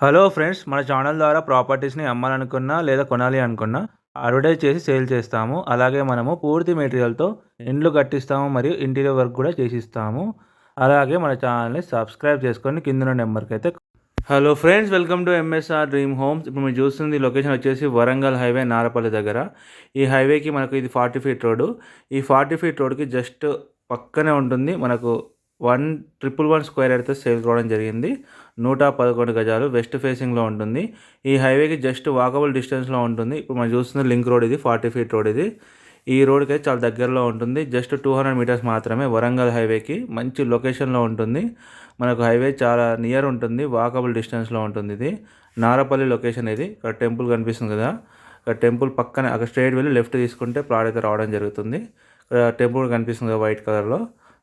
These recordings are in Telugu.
హలో ఫ్రెండ్స్, మన ఛానల్ ద్వారా ప్రాపర్టీస్ని అమ్మాలనుకున్నా లేదా కొనాలి అనుకున్నా అడ్వర్టైజ్ చేసి సేల్ చేస్తాము. అలాగే మనము పూర్తి మెటీరియల్తో ఇండ్లు కట్టిస్తాము మరియు ఇంటీరియర్ వర్క్ కూడా చేసిస్తాము. అలాగే మన ఛానల్ని సబ్స్క్రైబ్ చేసుకొని కింద నెంబర్కి అయితే. Hello friends, welcome to MSR dream homes. ఇప్పుడు మీరు చూస్తుంది లొకేషన్ వచ్చేసి వరంగల్ హైవే నారపల్లి దగ్గర. ఈ హైవేకి మనకు ఇది 40 ఫీట్ రోడ్డు. ఈ 40 ఫీట్ రోడ్డుకి జస్ట్ పక్కనే ఉంటుంది మనకు 111 స్క్వేర్ అయితే సేల్ కావడం జరిగింది. 111 గజాలు వెస్ట్ ఫేసింగ్లో ఉంటుంది. ఈ హైవేకి జస్ట్ వాకబుల్ డిస్టెన్స్లో ఉంటుంది. ఇప్పుడు మనం చూస్తున్న లింక్ రోడ్ ఇది, 40 ఫీట్ రోడ్ ఇది. ఈ రోడ్కి అయితే చాలా దగ్గరలో ఉంటుంది. జస్ట్ 200 మీటర్స్ మాత్రమే వరంగల్ హైవేకి. మంచి లొకేషన్లో ఉంటుంది. మనకు హైవే చాలా నియర్ ఉంటుంది, వాకబుల్ డిస్టెన్స్లో ఉంటుంది. ఇది నారపల్లి లొకేషన్. ఇది ఇక్కడ టెంపుల్ కనిపిస్తుంది కదా, ఇక్కడ టెంపుల్ పక్కనే అక్కడ స్ట్రైట్ వెళ్ళి లెఫ్ట్ తీసుకుంటే ప్లాట్ అయితే రావడం జరుగుతుంది. ఇక్కడ టెంపుల్ కనిపిస్తుంది కదా వైట్ కలర్లో,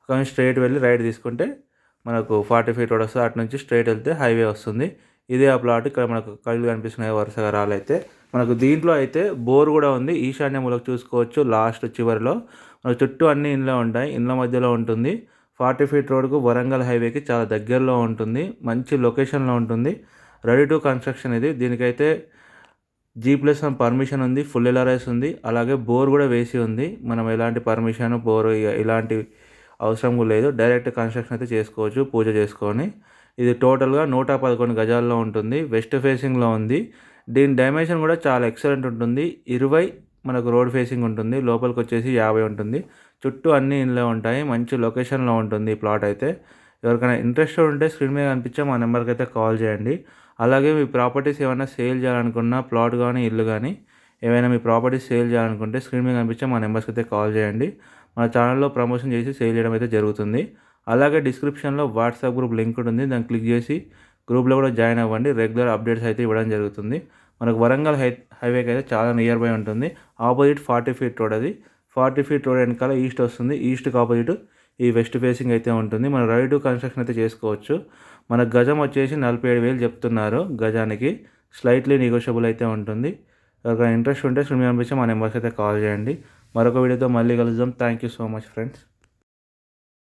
కానీ స్ట్రైట్ వెళ్ళి రైట్ తీసుకుంటే మనకు 40 ఫీట్ రోడ్ వస్తుంది. అటు నుంచి స్ట్రైట్ వెళ్తే హైవే వస్తుంది. ఇదే ఆ ప్లాట్. ఇక్కడ మనకు కళ్ళు కనిపిస్తున్నాయి వరుసగా రాలైతే. మనకు దీంట్లో అయితే బోర్ కూడా ఉంది. ఈశాన్య మూలకు చూసుకోవచ్చు లాస్ట్ చివరిలో. మనకు చుట్టూ అన్ని ఇండ్లే ఉంటాయి, ఇండ్ల మధ్యలో ఉంటుంది. 40 ఫీట్ రోడ్కు వరంగల్ హైవేకి చాలా దగ్గరలో ఉంటుంది. మంచి లొకేషన్లో ఉంటుంది. రెడీ టు కన్స్ట్రక్షన్ ఇది. దీనికైతే G+1 పర్మిషన్ ఉంది, ఫుల్ ఎల్ఆర్ఎస్ ఉంది, అలాగే బోర్ కూడా వేసి ఉంది. మనం ఎలాంటి పర్మిషన్ బోర్ ఇలాంటి అవసరం కూడా లేదు. డైరెక్ట్ కన్స్ట్రక్షన్ అయితే చేసుకోవచ్చు పూజ చేసుకొని. ఇది టోటల్గా 111 గజాల్లో ఉంటుంది. వెస్ట్ ఫేసింగ్లో ఉంది. దీని డైమెన్షన్ కూడా చాలా ఎక్సలెంట్ ఉంటుంది. 20 మనకు రోడ్ ఫేసింగ్ ఉంటుంది. లోపలికి వచ్చేసి 50 ఉంటుంది. చుట్టూ అన్ని ఇండ్లే ఉంటాయి. మంచి లొకేషన్లో ఉంటుంది ఈ ప్లాట్ అయితే. ఎవరికైనా ఇంట్రెస్టెడ్ ఉంటే స్క్రీన్ మీద కనిపించే మా నెంబర్కి అయితే కాల్ చేయండి. అలాగే మీ ప్రాపర్టీస్ ఏమైనా సేల్ చేయాలనుకున్నా, ప్లాట్ కానీ ఇల్లు కానీ ఏమైనా మీ ప్రాపర్టీస్ సేల్ చేయాలనుకుంటే స్క్రీన్ మీద కనిపించే మా నెంబర్స్కి అయితే కాల్ చేయండి. మన ఛానల్లో ప్రమోషన్ చేసి సేల్ చేయడం అయితే జరుగుతుంది. అలాగే డిస్క్రిప్షన్లో వాట్సాప్ గ్రూప్ లింక్ ఉంటుంది, దాన్ని క్లిక్ చేసి గ్రూప్లో కూడా జాయిన్ అవ్వండి. రెగ్యులర్ అప్డేట్స్ అయితే ఇవ్వడం జరుగుతుంది. మనకు వరంగల్ హైవేకి అయితే చాలా నియర్ బై ఉంటుంది. Opposite 40 feet road. అది 40 ఫీట్ రోడ్ వెనకాల ఈస్ట్ వస్తుంది. ఈస్ట్కి ఆపోజిట్ ఈ వెస్ట్ ఫేసింగ్ అయితే ఉంటుంది. మనం రెడీ టు కన్స్ట్రక్షన్ అయితే చేసుకోవచ్చు. మన గజం వచ్చేసి 47,000 చెప్తున్నారు గజానికి. స్లైట్లీ నెగోషియబుల్ అయితే ఉంటుంది. ఎవరికైనా ఇంట్రెస్ట్ ఉంటే స్క్రీన్ మీద కనిపించే మా నెంబర్స్ అయితే కాల్ చేయండి. మరొక వీడియోతో మళ్ళీ కలుద్దాం. Thank you so much friends.